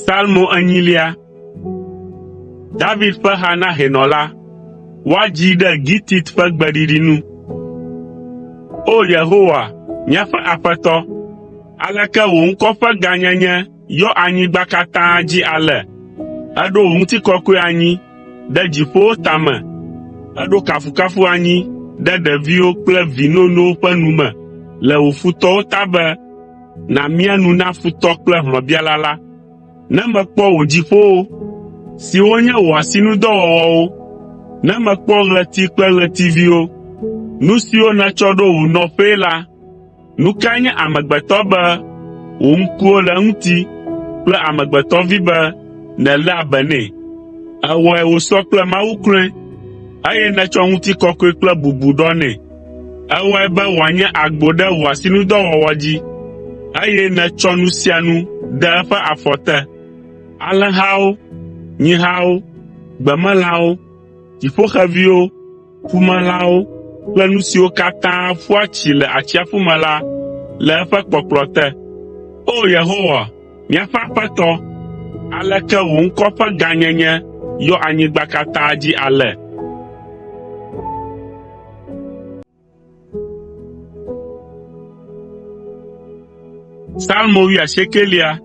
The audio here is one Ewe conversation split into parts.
Salmo anyilia. David ƒe ha na hɛnɔla, woadzi ɖe Gitit ƒe gbeɖiɖi nu. O Yehowa, míaƒe Aƒetɔ, aleke wò ŋkɔ ƒe gãnyenye yɔ anyigba katã dzi ale. Eɖo wò ŋutikɔkɔe anyi ɖe dziƒowo tame. Eɖo kafukafu anyi ɖe ɖeviwo kple vi nonowo ƒe nu me le wò futɔwo ta be nàmia nu na futɔ kple hlɔ̃biala la. Ne mekpɔ wò dziƒowo, siwo nye wò asinudɔwɔwɔwo, ne mekpɔ ɣleti kple ɣletiviwo, nu siwo nètsɔ ɖo wò nɔƒee la, nu kae nye amegbetɔ be wò ŋkuwo le eŋuti kple amegbetɔvi be nèléa be nɛ? Èwɔe wòsɔ kple Mawu kloe, eye nètsɔ ŋutikɔkɔe kple bubu ɖɔ nɛ. Èwɔe be wòanye agbo ɖe wò asinudɔwɔwɔ dzi, eye nètsɔ nu sia nu de eƒe afɔ te. Alẽhawo, nyihawo, gbemelãwo, dziƒoxeviwo, ƒumelãwo kple nu siwo katã ƒua tsi le atsiaƒu me la le eƒe kpɔkplɔ te. O Yehowa, míaƒe Aƒetɔ, aleke wò ŋkɔ ƒe gãnyenye yɔ anyigba katã dzi ale. Salmo 90.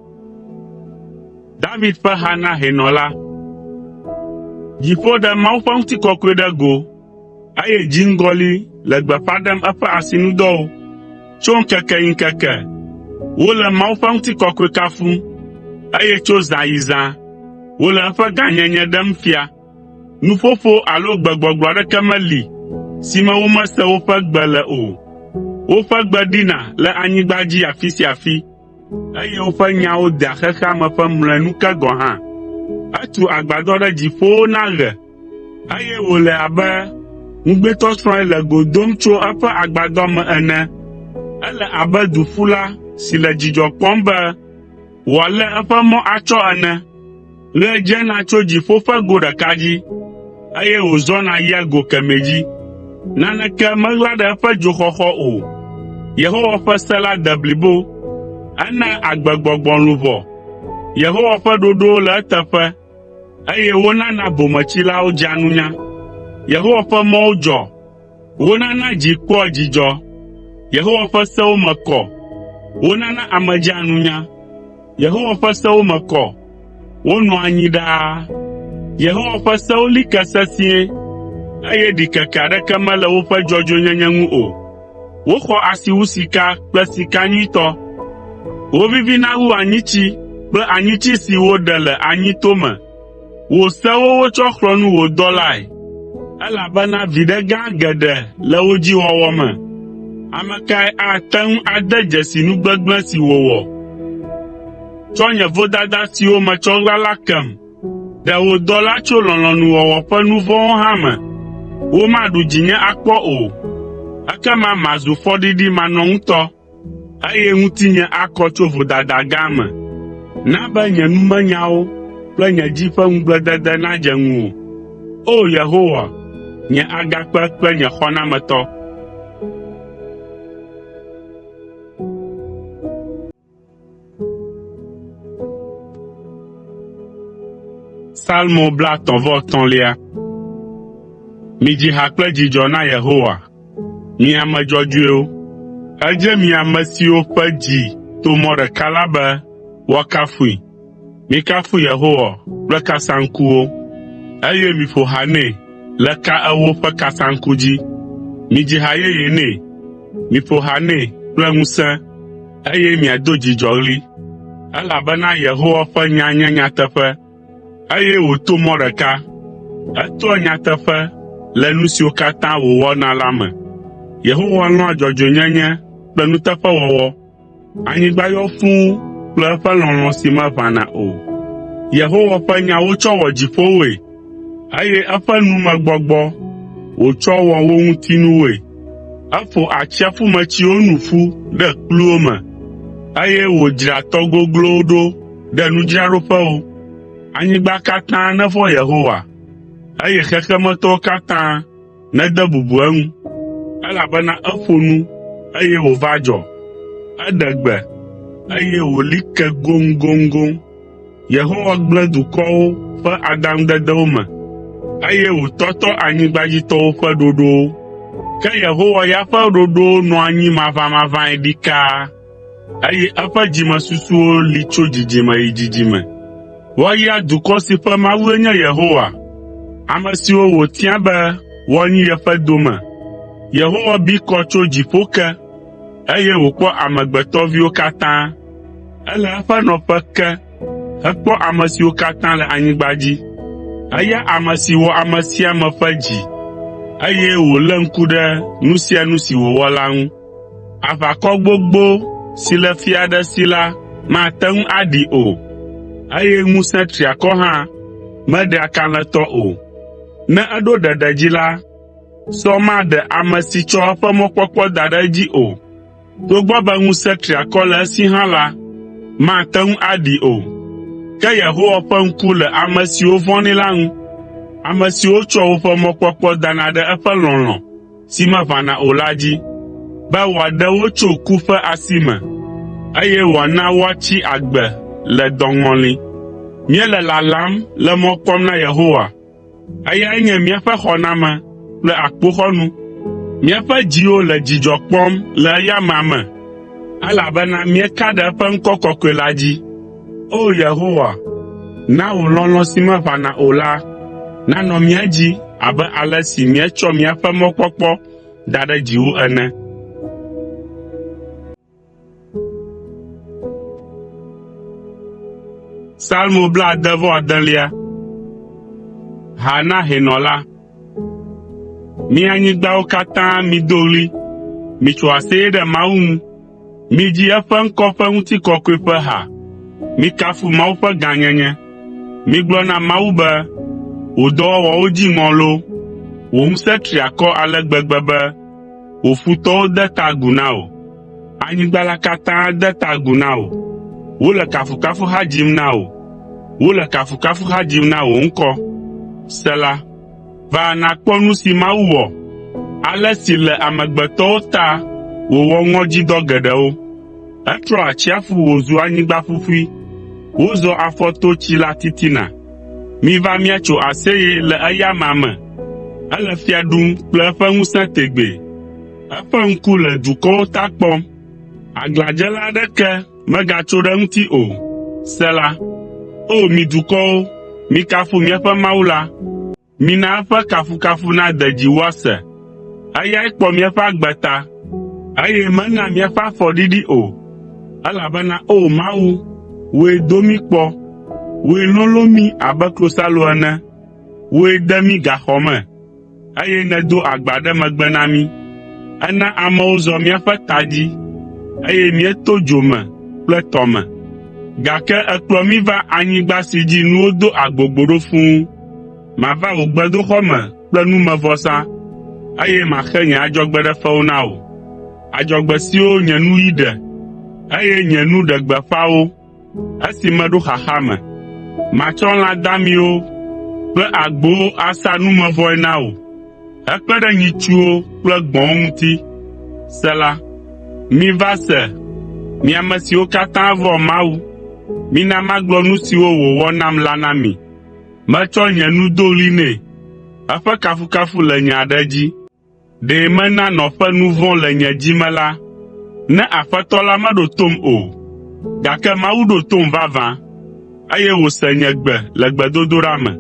David ƒe ha na hɛnɔla. Dziƒo ɖe Mawu ƒe ŋutikɔkɔe ɖe go, eye dziŋgɔli le gbeƒã ɖem eƒe asinudɔwo. Tso ŋkeke yi ŋkeke, wole Mawu ƒe ŋutikɔkɔe kafum, eye tso zã yi zã, wole eƒe gãnyenye ɖem fia. Nuƒoƒo alo gbegbɔgblɔ aɖeke meli si me womese woƒe gbe le o. Woƒe gbe ɖina le anyigba dzi afi sia afi, eye woƒe nyawo dea xexea me ƒe mlɔenu ke gɔ̃ hã. Etu agbadɔ ɖe dziƒowo na ɣe, eye wòle abe ŋugbetɔsrɔ̃e le go dom tso eƒe agbadɔ me ene. Ele abe duƒula si le dzidzɔ kpɔm be wòalé eƒe mɔ atsɔ ene. Ɣe dzena tso dziƒo ƒe go ɖeka dzi, eye wòzɔna yia go kemɛ dzi. Naneke meɣla ɖe eƒe dzoxɔxɔ o. Yehowa ƒe se la de blibo, ena agbegbɔgbɔ luʋɔ. Yehowa ƒe ɖoɖowo le eteƒe, eye wonana bometsilawo dzea nunya. Yehowa ƒe mɔwo dzɔ, wonana dzi kpɔa dzidzɔ. Yehowa ƒe sewo me kɔ, wonana ame dzea nunya. Yehowa ƒe sewo me kɔ, wonɔa anyi ɖaa. Yehowa ƒe sewo li ke sesĩe, eye ɖikeke aɖeke mele woƒe dzɔdzɔenyenye ŋu o. Woxɔ asi wu sika kple sika nyuitɔ. Wovivina wu anyitsi kple anyitsi si woɖe le anyito me. Wò sewo wotsɔ xlɔ̃ nu wò dɔlae, elabena viɖe gã geɖe le wo dzi wɔwɔ me. Ame kae ate ŋu ade dzesi nu gbegblẽ si wòwɔ? Tsɔ nye vodada siwo metsɔ ɣla la kem, ɖe wò dɔla tso lɔlɔ̃nuwɔwɔ ƒe nu vɔ̃wo hã me. Womaɖu dzinye akpɔ o, ekema mazu fɔɖiɖi manɔŋutɔ, eye ŋutinye akɔ tso vodada gã me. Na be nye numenyawo kple nye dzi ƒe ŋugbledede nadze ŋuwò. O Yehowa, nye agakpe kple nye xɔnametɔ. Salmo 39. Midzi ha kple dzidzɔ na Yehowa, mi ame dzɔdzɔewo. Edze mi ame siwo ƒe dzi to mɔ ɖeka la be woakafui. Mikafu Yehowa kple kasaŋkuwo, eye miƒo ha nɛ le ka ewo ƒe kasaŋku dzi. Midzi ha yeye nɛ, miƒo ha nɛ kple ŋusẽ, eye miado dzidzɔɣli. Elabena Yehowa ƒe nya nye nyateƒe, eye wòto mɔ ɖeka. Etoa nyateƒe le nu siwo katã wòwɔna la me. Yehowa lɔ̃a dzɔdzɔenyenye kple nuteƒewɔwɔ. Anyigba yɔ fũu kple eƒe lɔlɔ̃ si meʋãna o. Yehowa ƒe nyawo tsɔ wɔ dziƒowoe, eye eƒe numegbɔgbɔ wòtsɔ wɔ wo ŋutinuwoe. Eƒo atsiaƒumetsiwo nu ƒu ɖe kpluwo me. eye wòdzra tɔ goglowo ɖo ɖe nudzraɖoƒewo. Anyigba katã nevɔ Yehowa, eye xexemetɔwo katã nede bubu eŋu, elabena eƒo nu, eye wòva dzɔ. Eɖe gbe, eye wòli ke goŋgoŋgoŋ. Yehowa gblẽ dukɔwo ƒe adaŋudedewo me, eye wòtɔtɔ anyigbadzitɔwo ƒe ɖoɖowo. Ke Yehowa ya ƒe ɖoɖowo nɔ anyi mavamavae ɖikaa, eye eƒe dzimesusuwo li tso dzidzime yi dzidzime. Woayra dukɔ si ƒe Mawue nye Yehowa, ame siwo wòtia be woanyi yeƒe dome. Yehowa bi kɔ tso dziƒo ke, eye wòkpɔ amegbetɔviwo katã. Ele eƒe nɔƒe ke hekpɔ ame siwo katã le anyigba dzi. Eya ame si wɔ ame sia ame ƒe dzi, eye wòlé ŋku ɖe nu sia nu si wòwɔ la ŋu. Aʋakɔ gbogbo si le fia aɖe si la mate ŋu aɖi o, eye ŋusẽ triakɔ hã meɖea kalẽtɔ o. Ne eɖo ɖeɖe dzi la, sɔ maɖe ame si tsɔ eƒe mɔkpɔkpɔ da ɖe edzi o. Togbɔ be ŋusẽ triakɔ le esi hã la, mate ŋu aɖi o. Ke Yehowa ƒe ŋku le ame siwo vɔ̃nɛ la ŋu, ame siwo tsɔ woƒe mɔkpɔkpɔ dana ɖe eƒe lɔlɔ̃ si meʋãna o la dzi, be wòaɖe wo tso ku ƒe asi me, eye wòana woatsi agbe le dɔŋɔli. Míele lalam le mɔ kpɔm na Yehowa, eyae nye míaƒe xɔname kple akpoxɔnu. Míaƒe dziwo le dzidzɔ kpɔm le eya amea me, elabena míeka ɖe eƒe ŋkɔ kɔkɔe la dzi. O Yehowa, na wò lɔlɔ̃ si meʋãna o la nanɔ mía dzi abe ale si míetsɔ míaƒe mɔkpɔkpɔ da ɖe dziwò ene. Psalmo 69. Ha na hɛnɔla. Mi anyigbawo katã mido ɣli, mitso aseye ɖe Mawu ŋu. Midzi eƒe ŋkɔ ƒe ŋutikɔkɔe ƒe ha. Mikafu Mawu ƒe gãnyenye. Migblɔ na Mawu be, wò dɔwɔwɔwo dzi ŋɔ loo. Wò ŋusẽ tri akɔ ale gbegbe be wò futɔwo de ta agu na wò. Anyigba la katã de ta agu na wò. Wole kafukafuha dzim na wò. Wole kafukafuha dzim na wò ŋkɔ. Sela. Va nàkpɔ nu si Mawu wɔ, ale si le amegbetɔwo ta wòwɔ ŋɔdzidɔ geɖewo. Etrɔ atsiaƒu wòzu anyigba ƒuƒui, wozɔ afɔto tsi la titina. Miva míatso aseye le eya amea me. Ele fia ɖum kple eƒe ŋusẽ tegbee. Eƒe ŋku le dukɔwo ta kpɔm. Aglãdzela aɖeke megatso ɖe eŋuti o. Sela. O mi dukɔwo, mikafu míaƒe Mawu la. Mina eƒe kafukafu nade dzi woase. Eyae kpɔ míaƒe agbe ta, eye mena míaƒe afɔ ɖiɖi o. Elabena o Mawu, wòe do mí kpɔ, wòe lolõ mí abe klosalo ene, wòe de mí gaxɔ me, eye nèdo agba ɖe megbe na mí. Ena amewo zɔ míaƒe ta dzi, eye míeto dzo me kple tɔ me. Gake ekplɔ mí va anyigba si dzi nuwo do agbogbo ɖo fũu. Mava wò gbedoxɔ me kple numevɔsa, eye maxe nye adzɔgbeɖefewo na wò. Adzɔgbe siwo nye nuyi ɖe, eye nye nu ɖe gbeƒãwo, esi meɖo xaxa me. Matsɔ lã damiwo kple agbowo asa numevɔe na wò, hekpe ɖe nyitsuwo kple gbɔ̃wo ŋuti. Sela. Miva se, mi ame siwo katã vɔ̃ Mawu, mina magblɔ nu siwo wòwɔ nam la na mi. Metsɔ nye nu do ɣli nɛ, eƒe kafukafu le nye aɖe dzi. Ɖe mena nɔƒe nu vɔ̃ le nye dzime la, ne Aƒetɔ la meɖo tom o, gake Mawu ɖo tom vavã, eye wòse nye gbe le gbedodoɖa me.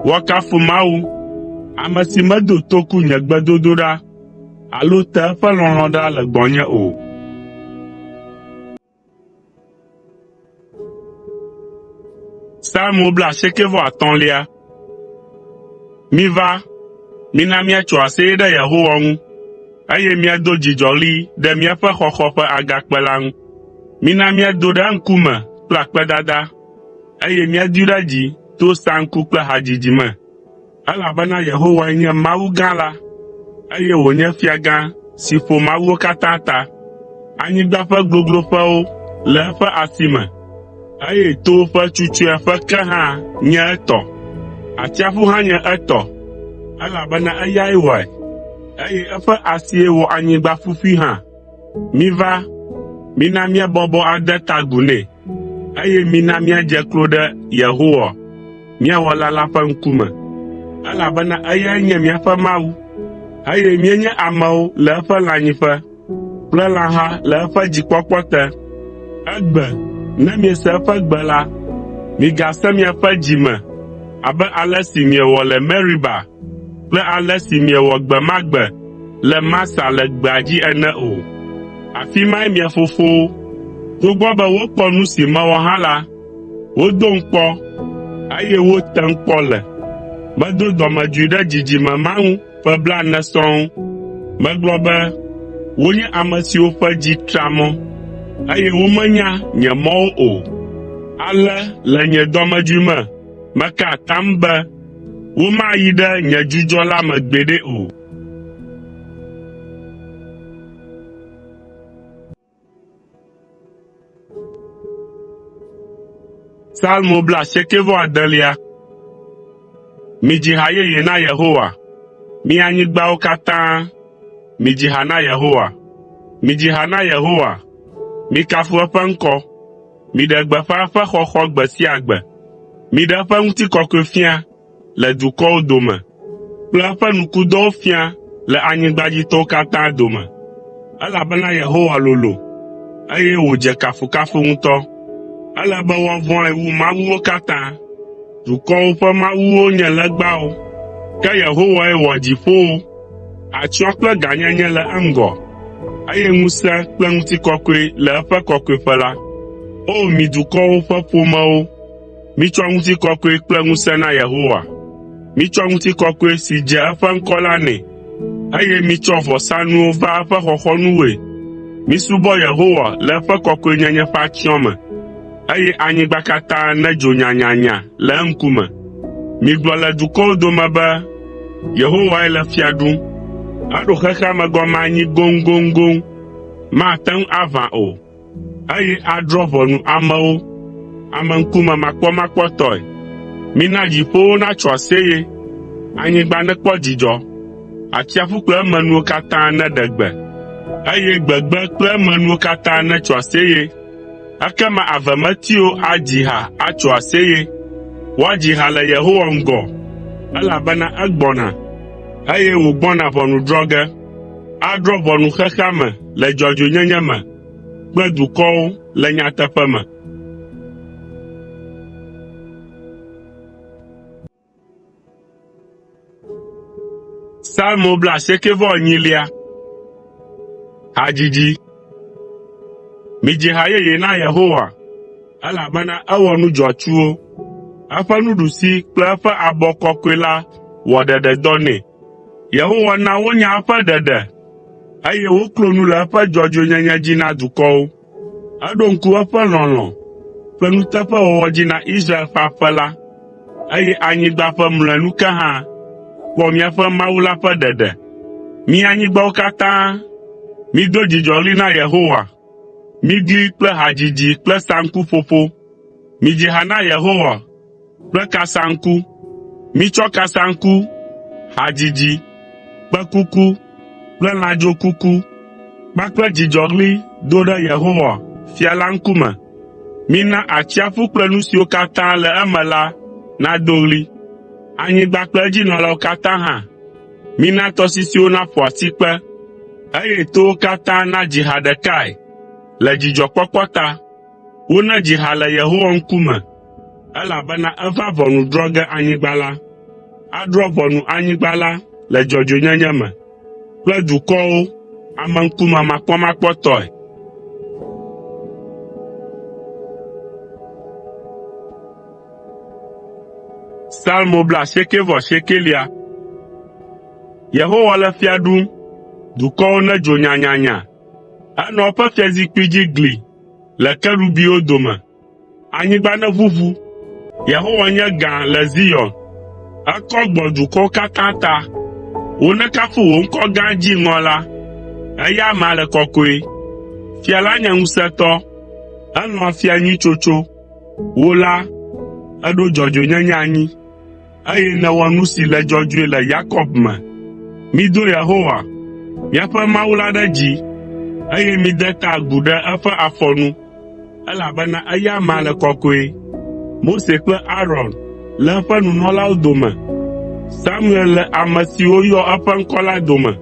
Woakafu Mawu, ame si medo toku nye gbedodoɖa, alo te eƒe lɔlɔ̃ ɖa le gbɔnye o. Psalmo 95. Miva, mina míatso aseye ɖe Yehowa ŋu, eye míado dzidzɔɣli ɖe míaƒe xɔxɔ ƒe agakpe la ŋu. Mina míado ɖe eŋkume kple akpedada, eye míadoe ɖe dzi to saŋku kple hadzidzi me. Elabena Yehowae nye Mawu gã la, eye wònye fia gã si ƒo mawuwo katã ta. Anyigba ƒe gogloƒewo le eƒe asi me, eye to ƒe tsutsuea ƒe ke hã nye etɔ. Atsiaƒu hã nye etɔ, elabena eyae wɔe, eye eƒe asie wɔ anyigba ƒuƒui hã. Miva, mina míabɔbɔ ade ta agu nɛ, eye mina míadze klo ɖe Yehowa, mía Wɔla ƒe ŋkume, elabena eyae nye míaƒe Mawu, eye míenye amewo le eƒe lãnyiƒe kple lãha le eƒe dzikpɔkpɔ te. Egbe, ne miese eƒe gbe la, migasẽ miaƒe dzi me abe ale si miewɔ le Meriba kple ale si miewɔ gbe ma gbe le Masa le gbea dzi ene o. Afi mae mia fofowo, togbɔ be wokpɔ nu si mewɔ hã la, wodom kpɔ, eye wotem kpɔ le. Medo dɔmedzoe ɖe dzidzime ma ŋu ƒe 40 sɔŋ. Megblɔ be wonye ame siwo ƒe dzi tra mɔ, eye womenya nye mɔwo o. Ale le nye dɔmedzoe me, meka atam be womayi ɖe nye dzudzɔ la me gbeɖe o. Salmo 99. Midzi ha yeye na Yehowa, mi anyigbawo katã, midzi ha na Yehowa. Midzi ha na Yehowa, mikafu eƒe ŋkɔ, miɖe gbeƒã eƒe xɔxɔ gbe sia gbe. Miɖe eƒe ŋutikɔkɔe fia le dukɔwo dome, kple eƒe nukudɔwo fia le anyigbadzitɔwo katã dome. Elabena Yehowa lolo, eye wòdze kafukafu ŋutɔ. Ele be woavɔ̃e wu mawuwo katã. Dukɔwo ƒe mawuwo nye legbawo, ke Yehowae wɔ dziƒowo. Atsyɔ̃ kple gãnyenye le eŋgɔ, eye ŋusẽ kple ŋutikɔkɔe le eƒe kɔkɔeƒe la. O mi dukɔwo ƒe ƒomewo, mitsɔ ŋutikɔkɔe kple ŋusẽ na Yehowa. Mitsɔ ŋutikɔkɔe si dze eƒe ŋkɔ la nɛ, eye mitsɔ vɔsanuwo va eƒe xɔxɔnuwoe. Misubɔ Yehowa le eƒe kɔkɔenyenye ƒe atsyɔ̃ me, eye anyigba katã nedzo nyanyanya le eŋkume. Migblɔ le dukɔwo dome be, Yehowae le fia ɖum. Eɖo xexea me gɔme anyi goŋgoŋgoŋ, mate ŋu aʋã o, eye adrɔ̃ ʋɔnu amewo, ame ŋkume makpɔmakpɔtɔe. Mina dziƒowo natso aseye, anyigba nekpɔ dzidzɔ, atsiaƒu kple emenuwo katã neɖe gbe, eye gbegbe kple emenuwo katã netso aseye. Ekema avemetiwo adzi ha atso aseye. Woadzi ha le Yehowa ŋgɔ, elabena egbɔna, eye wògbɔna ʋɔnudrɔ̃ ge. Adrɔ̃ ʋɔnu xexea me le dzɔdzɔenyenye me kple dukɔwo le nyateƒe me. Salmo 98. Hadzidzi. Midzi ha yeye na Yehowa, elabena ewɔ nu dzɔatsuwo. Eƒe nuɖusi kple eƒe abɔ kɔkɔe la wɔ ɖeɖedɔ nɛ. Yehowa na wonya eƒe ɖeɖe, eye woklo nu le eƒe dzɔdzɔenyenye dzi na dukɔwo. Eɖo ŋku eƒe lɔlɔ̃ kple nuteƒewɔwɔ dzi na Israel ƒe aƒe la, eye anyigba ƒe mlɔenu ke hã kpɔ míaƒe Mawu la ƒe ɖeɖe. Mi anyigbawo katã, mido dzidzɔɣli na Yehowa. Migli kple hadzidzi kple saŋkuƒoƒo. Midzi ha na Yehowa kple kasaŋku. Mitsɔ kasaŋku, hadzidzi, kpẽkuku kple lãdzokuku kpakple dzidzɔɣli do ɖe Yehowa, fia la ŋkume. Mina atsiaƒu kple nu siwo katã le eme la nado ɣli. Anyigba kple edzinɔlawo katã hã. Mina tɔsisiwo naƒo asikpe, eye towo katã nadzi ha ɖekae le dzidzɔkpɔkpɔ ta. Wonedzi ha le Yehowa ŋkume, elabena eva ʋɔnu drɔ̃ ge anyigba la. Adrɔ̃ ʋɔnu anyigba la le dzɔdzɔenyenye me kple dukɔwo, ame ŋkume makpɔmakpɔtɔe. Salmo 99. Yehowa le fia ɖum, dukɔwo nedzo nyanyanya. Enɔ eƒe fiazikpui dzi gli le kerubiwo dome. Anyigba neʋuʋu. Yehowa nye gã le Zion. Ekɔ gbɔ dukɔwo katã ta. Wonekafu wò ŋkɔ gã dziŋɔ la. Eya amea le kɔkɔe. Fia la nye ŋusẽtɔ. Enɔ afia nyui tsotso, wò la, eɖo dzɔdzɔenyenye anyi, eye nèwɔ nu si le dzɔdzɔe le Yakob me. Mido Yehowa, míaƒe Mawu la ɖe dzi, eye mide ta agu ɖe eƒe afɔ nu, elabena eya amea le kɔkɔe. Mose kple Aron le eƒe nunɔlawo dome. Samuel le ame siwo yɔ eƒe ŋkɔ la dome.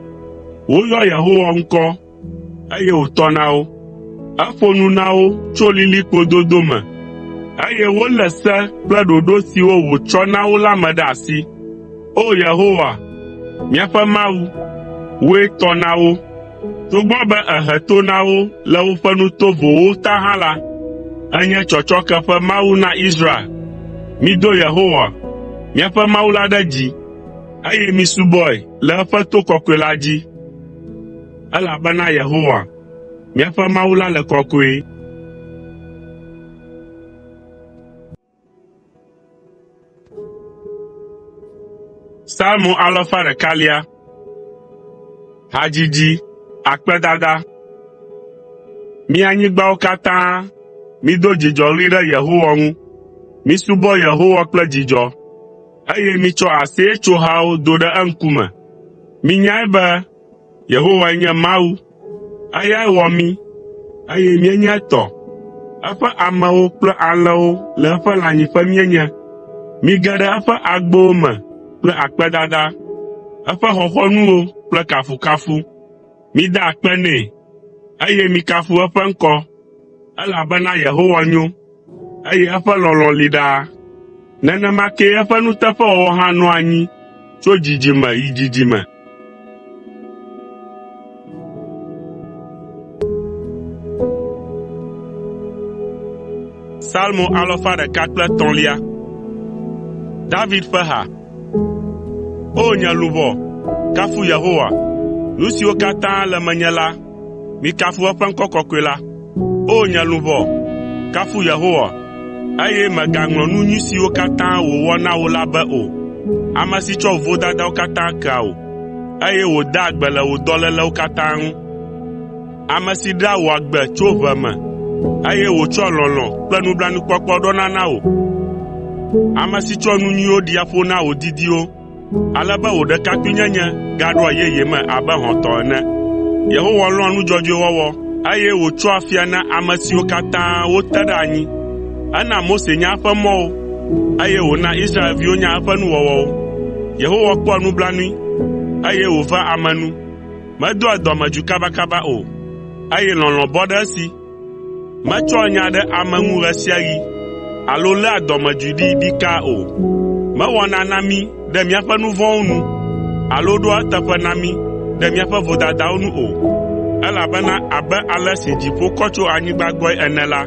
Woyɔ Yehowa ŋkɔ, eye wòtɔ na wo. Eƒo nu na wo tso lilikpo dodo me, eye wolé se kple ɖoɖo siwo wòtsɔ na wo la me ɖe asi. O Yehowa, míaƒe Mawu, wòe tɔ na wo. Togbɔ be èhe to na wo le woƒe nu tovowo ta hã la, enye tsɔtsɔke ƒe Mawu na Israel. Mido Yehowa, míaƒe Mawu la ɖe dzi, eye misubɔe le eƒe to kɔkɔe la dzi. Elabena Yehowa, míaƒe Mawu la le kɔkɔe. Psalmo 100. Hadzidzi, akpedada. Mi anyigbawo katã, mido dzidzɔɣli ɖe Yehowa ŋu. Misubɔ Yehowa kple dzidzɔ, eye mitsɔ aseyetsohawo do ɖe eŋkume. Minyae be Yehowae nye Mawu, eyae wɔ mí, eye míenye etɔ. Eƒe amewo kple alẽwo le eƒe lãnyiƒe míenye. Mige ɖe eƒe agbowo me kple akpedada, eƒe xɔxɔnuwo kple kafukafu. Mida akpe nɛ, eye mikafu eƒe ŋkɔ, elabena Yehowa nyo, eye eƒe lɔlɔ̃ li ɖaa. Nenema ke eƒe nuteƒewɔwɔ hã nɔ anyi tso dzidzime yi dzidzime. Psalmo 103. David ƒe ha. O nye luʋɔ, kafu Yehowa. Nu siwo katã le menye la, mikafu eƒe ŋkɔ kɔkɔe la. O nye luʋɔ, kafu Yehowa, eye mègaŋlɔ nu nyui siwo katã wòwɔ na wò la be o. Ame si tsɔ wò vodadawo katã kea wò, eye wòda agbe le wò dɔlélewo katã ŋu. Ame si ɖea wò agbe tso ʋe me, eye wòtsɔ lɔlɔ̃ kple nublanuikpɔkpɔ ɖɔna na wò. Ame si tsɔ nu nyuiwo ɖia ƒo na wò didiwo, ale be wò ɖekakpuinyenye gaɖoa yeye me abe hɔ̃tɔ ene. Yehowa lɔ̃a nu dzɔdzɔe wɔwɔ, eye wòtsɔa afia na ame siwo katã wote ɖe anyi. Ena Mose nya eƒe mɔwo, eye wòna Israelviwo nya eƒe nuwɔwɔwo. Yehowa kpɔa nublanui, eye wòvea ame nu. Medoa dɔmedzoe kabakaba o, eye lɔlɔ̃ bɔ ɖe esi. Metsɔa nya ɖe ame ŋu ɣe sia ɣi, alo léa dɔmedzoe ɖiɖikaa o. Mewɔna na mí ɖe míaƒe nu vɔ̃wo nu, alo ɖoa eteƒe na mí ɖe míaƒe vodadawo nu o. Elabena abe ale si dziƒo kɔ tso anyigba gbɔe ene la,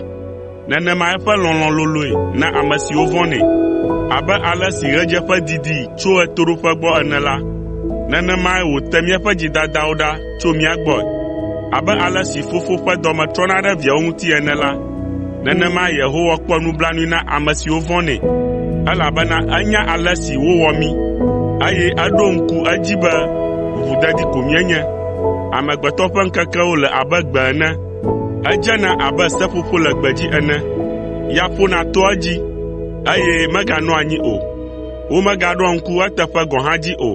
nenema eƒe lɔlɔ̃ loloe na ame siwo vɔ̃nɛ. Abe ale si ɣedzeƒe didi tso ɣetoɖoƒe gbɔ ene la, nenemae wòte míaƒe dzidadawo ɖa tso mía gbɔe. Abe ale si fofo ƒe dɔme trɔna ɖe viawo ŋuti ene la, nenema Yehowa kpɔ nublanui na ame siwo vɔ̃nɛ. Elabena enya ale si wowɔ mí, eye eɖo ŋku edzi be ʋuʋudedi ko míenye. Amegbetɔ ƒe ŋkekewo le abe gbe ene, edzena abe seƒoƒo le gbedzi ene. Ya ƒona to edzi, eye meganɔ anyi o. Womegaɖoa ŋku eteƒe gɔ̃ hã dzi o,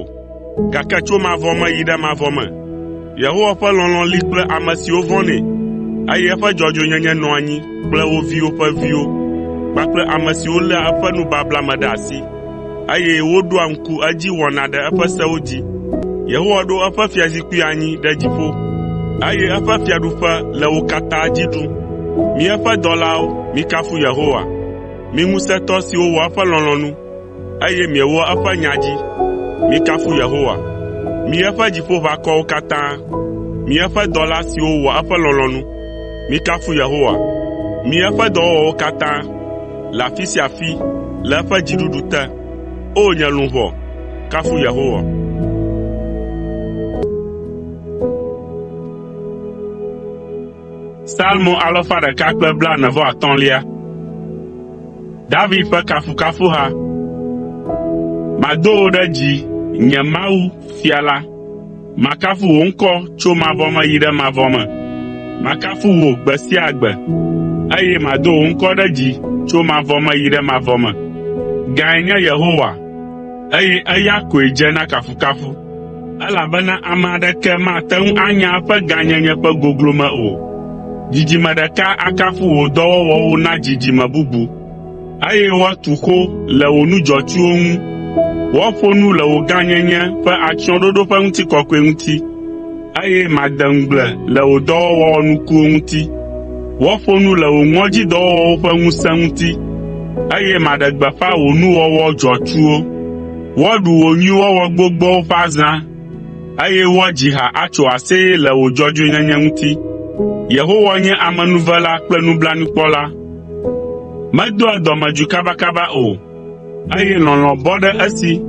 gake tso mavɔ me yi ɖe mavɔ me. Yehowa ƒe lɔlɔ̃ li kple ame siwo vɔ̃nɛ, eye eƒe dzɔdzɔenyenye nɔ anyi kple wo viwo ƒe viwo, kpakple ame siwo léa eƒe nubabla me ɖe asi, eye woɖoa ŋku edzi wɔna ɖe eƒe sewo dzi. Yehowa ɖo eƒe fiazikpui anyi ɖe dziƒo, eye eƒe fiaɖuƒe le wo katã dzi ɖum. Mi eƒe dɔlawo, mikafu Yehowa. Mi ŋusẽtɔ siwo wɔ eƒe lɔlɔ̃nu, eye miewɔ eƒe nya dzi, mikafu Yehowa. Mi eƒe dziƒoʋakɔwo katã, mi eƒe dɔla siwo wɔ eƒe lɔlɔ̃nu, mikafu Yehowa. Mi eƒe dɔwɔwɔwo katã, le afi sia afi, le eƒe dziɖuɖu te. O nye luʋɔ, kafu Yehowa. Psalmo 145. David ƒe kafukafuha. Mado wò ɖe dzi, nye Mawu, fia la. Makafu wò ŋkɔ tso mavɔ me yi ɖe mavɔ me. Makafu wò gbe sia gbe, eye mado wò ŋkɔ ɖe dzi tso mavɔ me yi ɖe mavɔ me. Gãe nye Yehowa, eye eya koe dze na kafukafu, elabena ame aɖeke mate ŋu anya eƒe gãnyenye ƒe goglome o. Dzidzime ɖeka akafu wò dɔwɔwɔwo na dzidzime bubu, eye woatu xo le wò nu dzɔtsuwo ŋu. Woaƒo nu le wò gãnyenye ƒe atsyɔ̃ɖoɖo ƒe ŋutikɔkɔe ŋuti, eye made ŋugble le wò dɔwɔwɔ nukuwo ŋuti. Woaƒo nu le wò ŋɔdzidɔwɔwɔwo ƒe ŋusẽ ŋuti, eye maɖe gbeƒã wò nuwɔwɔ dzɔtsuwo. Woaɖu wò nyuiwɔwɔ gbogbowo ƒe azã, eye woadzi ha atso aseye le wò dzɔdzɔenyenye ŋuti. Yehowa nye amenuvela kple nublanuikpɔla. Medoa dɔmedzoe kabakaba o, eye lɔlɔ̃ bɔ ɖe esi.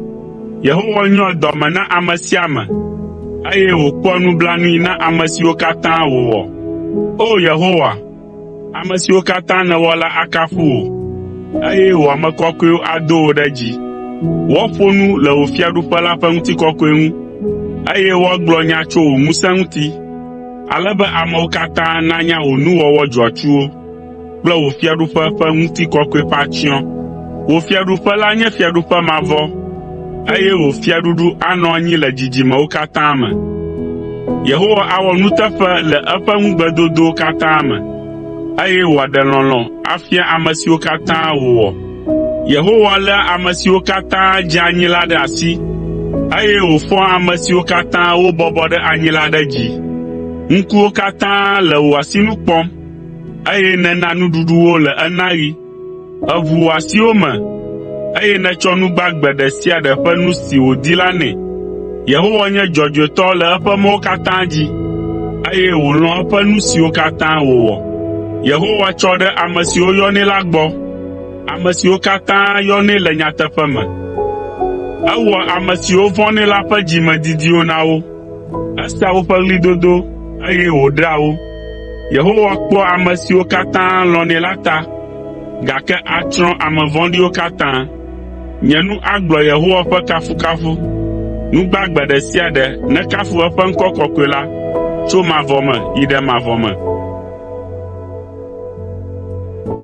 Yehowa nyɔa dɔme na ame sia ame, eye wòkpɔa nublanui na ame siwo katã wòwɔ. O Yehowa, ame siwo katã nèwɔ la akafu wò, eye wò ame kɔkɔewo ado wò ɖe dzi. Woaƒo nu le wò fiaɖuƒe la ƒe ŋutikɔkɔe ŋu, eye woagblɔ nya tso wò ŋusẽ ŋuti, ale be amewo katã nanya wò nuwɔwɔ dzɔatsuwo kple wò fiaɖuƒe ƒe ŋutikɔkɔe ƒe atsyɔ̃. Wò fiaɖuƒe la nye fiaɖuƒe mavɔ, eye wò fiaɖuɖu anɔ anyi le dzidzimewo katã me. Yehowa awɔ nuteƒe le eƒe ŋugbedodowo katã me, eye wòaɖe lɔlɔ̃ afia ame siwo katã wòwɔ. Yehowa léa ame siwo katã dze anyi la ɖe asi, eye wòfɔa ame siwo katã wobɔbɔ ɖe anyi la ɖe dzi. Ŋkuwo katã le wò asinu kpɔm, eye nèna nuɖuɖu wo le enaɣi. Èʋu wò asiwo me, eye nètsɔ nu gbagbe ɖe sia ɖe ƒe nu si wòdi la nɛ. Yehowa nye dzɔdzɔetɔ le eƒe mɔwo katã dzi, eye wòlɔ̃ eƒe nu siwo katã wòwɔ. Yehowa tsɔ ɖe ame siwo yɔnɛ la gbɔ, ame siwo katã yɔnɛ le nyateƒe me. Ewɔa ame siwo vɔ̃nɛ la ƒe dzimedidiwo na wo. Esea woƒe ɣlidodo, eye wòɖea wo. Yehowa kpɔa ame siwo katã lɔ̃nɛ la ta, gake atsrɔ̃ ame vɔ̃ɖiwo katã. Nye nu agblɔ Yehowa ƒe kafukafu. Nu gbagbe ɖe sia ɖe nekafu eƒe ŋkɔ kɔkɔe la tso mavɔ me yi ɖe mavɔ me.